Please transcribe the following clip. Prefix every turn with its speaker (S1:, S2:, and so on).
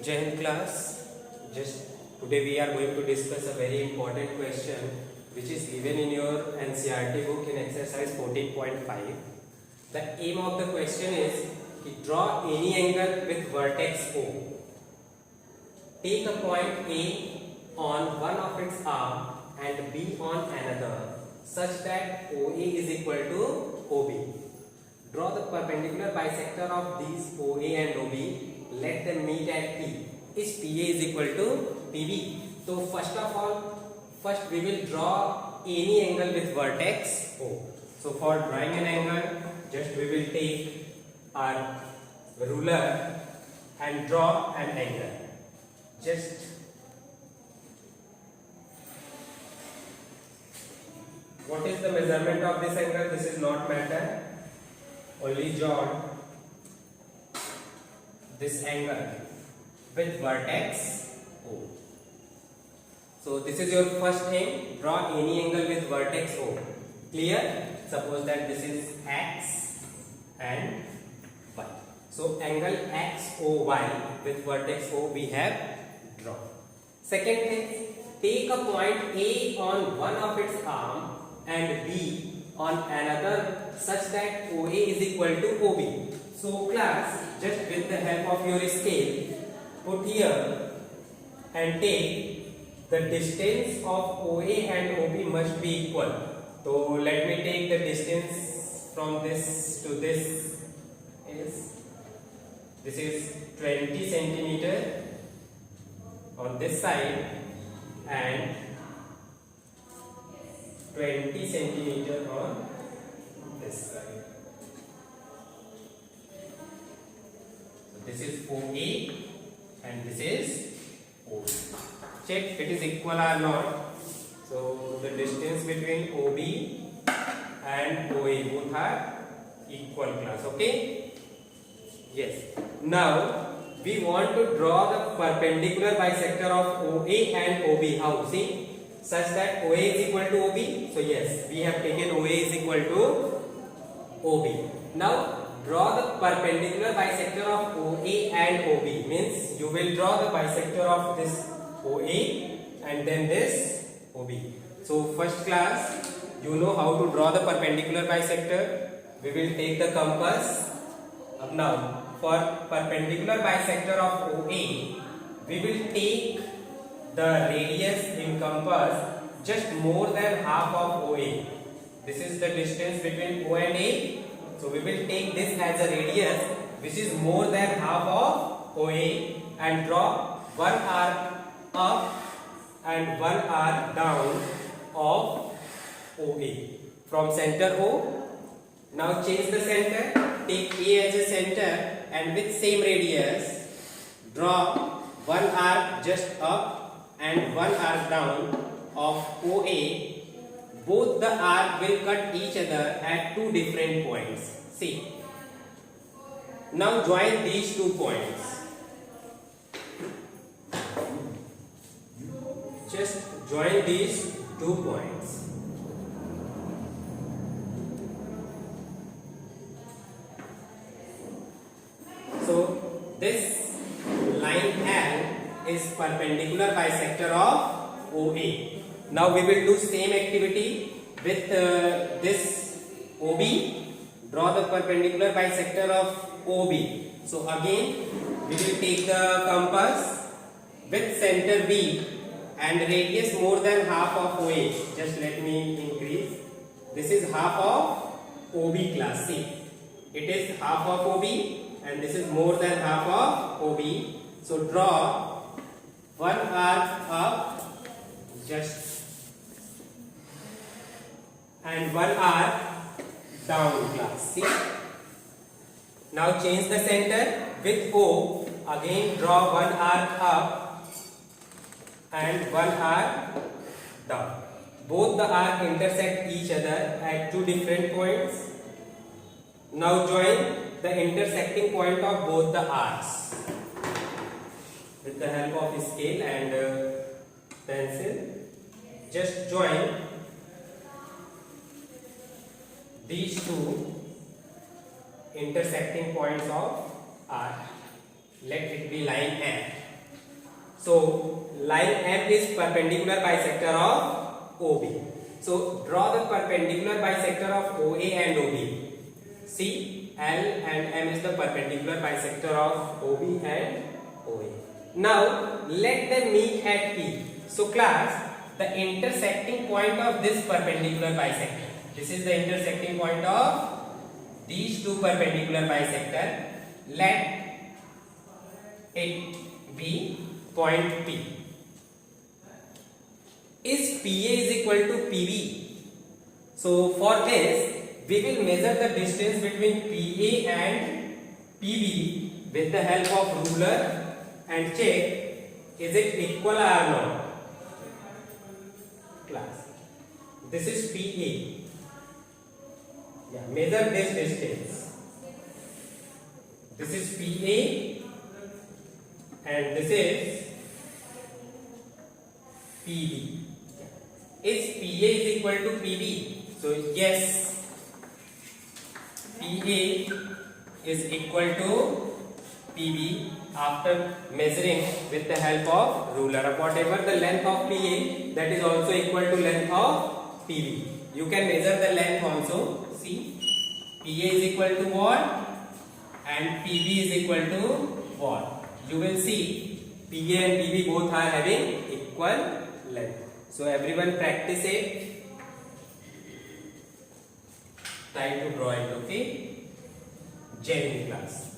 S1: Jai Hind class. Just today we are going to discuss a very important question which is given in your NCERT book in exercise 14.5. The aim of the question is to draw any angle with vertex O. Take a point A on one of its arm and B on another such that OA is equal to OB. Draw the perpendicular bisector of these OA and OB. Let them meet at P. Is PA is equal to PB. So first of all, we will draw any angle with vertex O. So for drawing an angle, just we will take our ruler and draw an angle. Just what is the measurement of this angle? This is not matter. Only draw this angle with vertex O. So this is your first aim. Draw any angle with vertex O. Clear? Suppose that this is X and Y. So angle XOY with vertex O we have drawn. Second thing, take a point A on one of its arm and B on another such that OA is equal to OB. So class, just with the help of your scale, put here and take the distance of OA and OB must be equal. So let me take the distance from this to this is 20 centimeter on this side and 20 centimeter on this side. So this is OA and this is OB. Check it is equal or not. So the distance between OB and OA both are equal class. Okay? Yes. Now we want to draw the perpendicular bisector of OA and OB. How? See? Such that OA is equal to OB. So yes, we have taken OA is equal to OB. Now draw the perpendicular bisector of OA and OB. Means you will draw the bisector of this OA and then this OB. So first class, you know how to draw the perpendicular bisector. We will take the compass. Now for perpendicular bisector of OA, we will take the radius in compass just more than half of OA. This is the distance between O and A. So we will take this as a radius which is more than half of OA and draw one arc up and one arc down of OA from center O. Now change the center, take A as a center and with same radius draw one arc just up and one arc down of OA. Both the arc will cut each other at two different points. See. Now join these 2 points. Just join these 2 points. So this line L is perpendicular bisector of OA. Now we will do same activity with this OB. Draw the perpendicular bisector of OB. So again we will take the compass with center B and radius more than half of OA. Just let me increase. This is half of OB class. See, it is half of OB and this is more than half of OB. So draw one arc up just and one arc down class. See? Now change the center with O. Again draw one arc up and one arc down. Both the arc intersect each other at two different points. Now join the intersecting point of both the arcs with the help of scale and pencil. Just join these two intersecting points of arc. Let it be line F. So line M is perpendicular bisector of OB. So draw the perpendicular bisector of OA and OB. See, L and M is the perpendicular bisector of OB and OA. Now let them meet at P. So class, the intersecting point of this perpendicular bisector. This is the intersecting point of these two perpendicular bisector. Let it be point P. Is PA is equal to PB? So for this, we will measure the distance between PA and PB with the help of ruler and check is it equal or not. Class, this is PA. Yeah, measure this distance. This is PA and this is PB. Is PA is equal to PB? So yes, PA is equal to PB after measuring with the help of ruler. Whatever the length of PA, that is also equal to length of PB. You can measure the length also. See, PA is equal to what and PB is equal to what? You will see PA and PB both are having equal length. So everyone practice it. Try to draw it, okay? Jai Hind class.